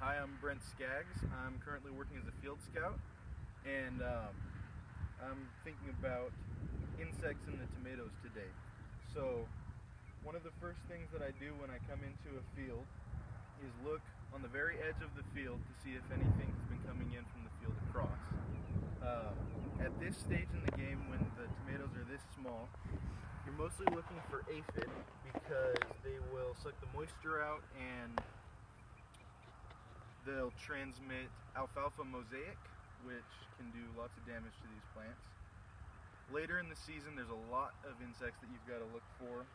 Hi, I'm Brent Skaggs. I'm currently working as a field scout, and I'm thinking about insects in the tomatoes today. So one of the first things that I do when I come into a field is look on the very edge of the field to see if anything has been coming in from the field across. At this stage in the game, when the tomatoes are this small, you're mostly looking for aphid because they will suck the moisture out and they'll transmit alfalfa mosaic, which can do lots of damage to these plants. Later in the season, there's a lot of insects that you've got to look for.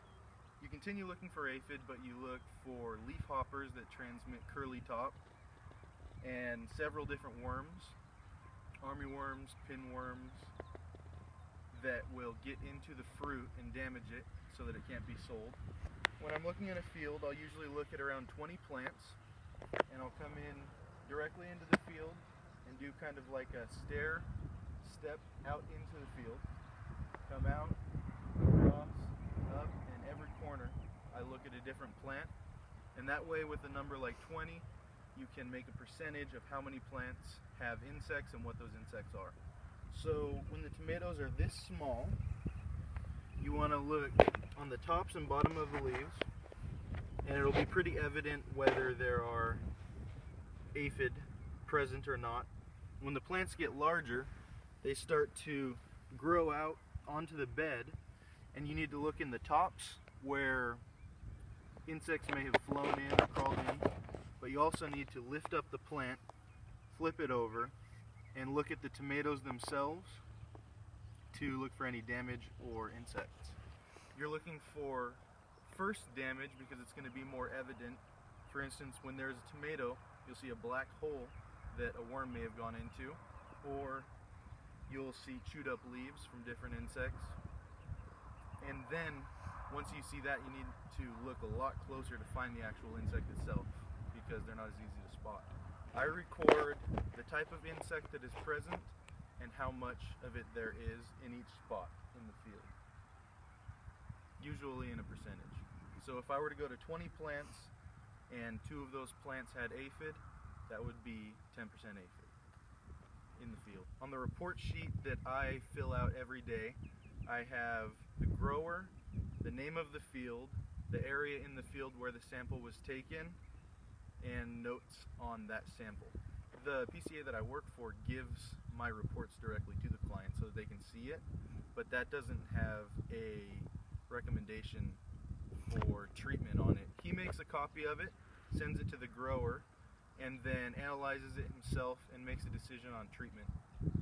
You continue looking for aphid, but you look for leaf hoppers that transmit curly top and several different worms, armyworms, pinworms, that will get into the fruit and damage it so that it can't be sold. When I'm looking at a field, I'll usually look at around 20 plants, and I'll come in directly into the field and do kind of like a step out into the field, come out, across, up, and every corner I look at a different plant, and that way with a number like 20 you can make a percentage of how many plants have insects and what those insects are. So when the tomatoes are this small, you want to look on the tops and bottom of the leaves, and it'll be pretty evident whether there are aphid present or not. When the plants get larger, they start to grow out onto the bed, and you need to look in the tops where insects may have flown in or crawled in, but you also need to lift up the plant, flip it over, and look at the tomatoes themselves to look for any damage or insects. You're looking for first damage because it's going to be more evident. For instance, when there's a tomato, you'll see a black hole that a worm may have gone into, or you'll see chewed up leaves from different insects. And then once you see that, you need to look a lot closer to find the actual insect itself because they're not as easy to spot. I record the type of insect that is present and how much of it there is in each spot in the field, usually in a percentage. So if I were to go to 20 plants and 2 of those plants had aphid, that would be 10% aphid in the field. On the report sheet that I fill out every day, I have the grower, the name of the field, the area in the field where the sample was taken, and notes on that sample. The PCA that I work for gives my reports directly to the client so that they can see it, but that doesn't have a recommendation for treatment on it. He makes a copy of it, sends it to the grower, and then analyzes it himself and makes a decision on treatment.